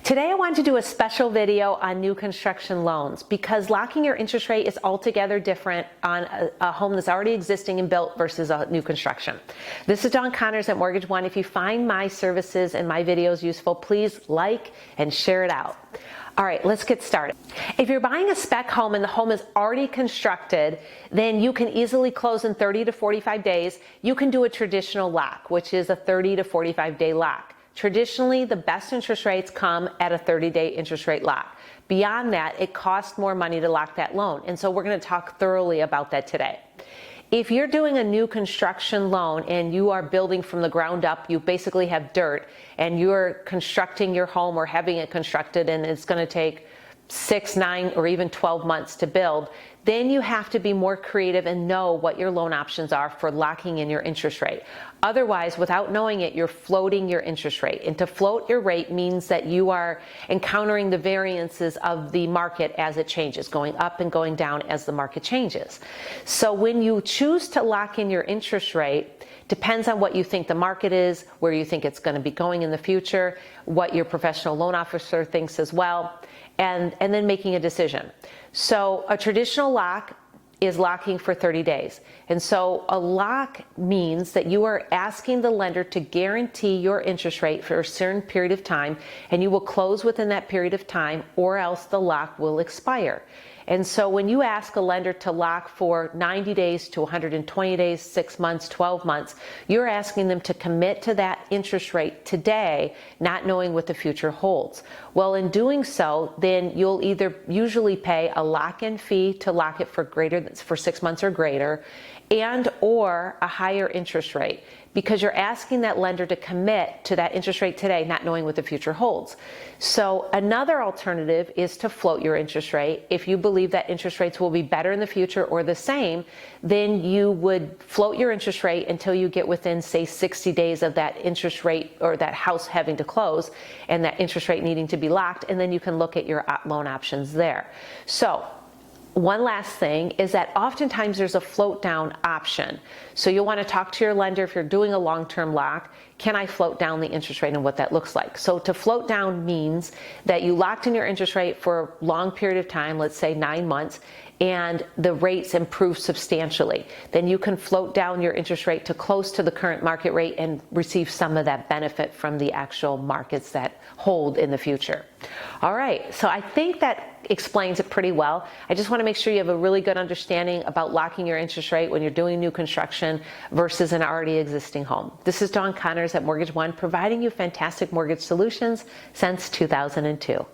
Today I want to do a special video on new construction loans because locking your interest rate is altogether different on a home that's already existing and built versus a new construction. This is Dawn Connors at Mortgage One. If you find my services and my videos useful, please like and share it out. All right, let's get started. If you're buying a spec home and the home is already constructed, then you can easily close in 30 to 45 days. You can do a traditional lock, which is a 30 to 45 day lock. Traditionally, the best interest rates come at a 30-day interest rate lock. Beyond that, it costs more money to lock that loan. And so we're going to talk thoroughly about that today. If you're doing a new construction loan and you are building from the ground up, you basically have dirt and you're constructing your home or having it constructed and it's going to take 6, 9, or even 12 months to build, then you have to be more creative and know what your loan options are for locking in your interest rate. Otherwise, without knowing it, you're floating your interest rate. And to float your rate means that you are encountering the variances of the market as it changes, going up and going down as the market changes. So when you choose to lock in your interest rate, depends on what you think the market is, where you think it's going to be going in the future, what your professional loan officer thinks as well, and then making a decision. So a traditional lock is locking for 30 days. And so a lock means that you are asking the lender to guarantee your interest rate for a certain period of time, and you will close within that period of time, or else the lock will expire. And so when you ask a lender to lock for 90 days to 120 days, 6 months, 12 months, you're asking them to commit to that interest rate today, not knowing what the future holds. Well, in doing so, then you'll either usually pay a lock-in fee to lock it for 6 months or greater, and or a higher interest rate, because you're asking that lender to commit to that interest rate today, not knowing what the future holds. So another alternative is to float your interest rate. If you believe that interest rates will be better in the future or the same, then you would float your interest rate until you get within, say, 60 days of that interest rate or that house having to close and that interest rate needing to be locked, and then you can look at your loan options there. So one last thing is that oftentimes there's a float down option. So you'll want to talk to your lender if you're doing a long-term lock. Can I float down the interest rate and what that looks like? So to float down means that you locked in your interest rate for a long period of time, let's say 9 months, and the rates improve substantially. Then you can float down your interest rate to close to the current market rate and receive some of that benefit from the actual markets that hold in the future. All right, so I think that explains it pretty well. I just want to make sure you have a really good understanding about locking your interest rate when you're doing new construction versus an already existing home. This is Dawn Connors at Mortgage One, providing you fantastic mortgage solutions since 2002.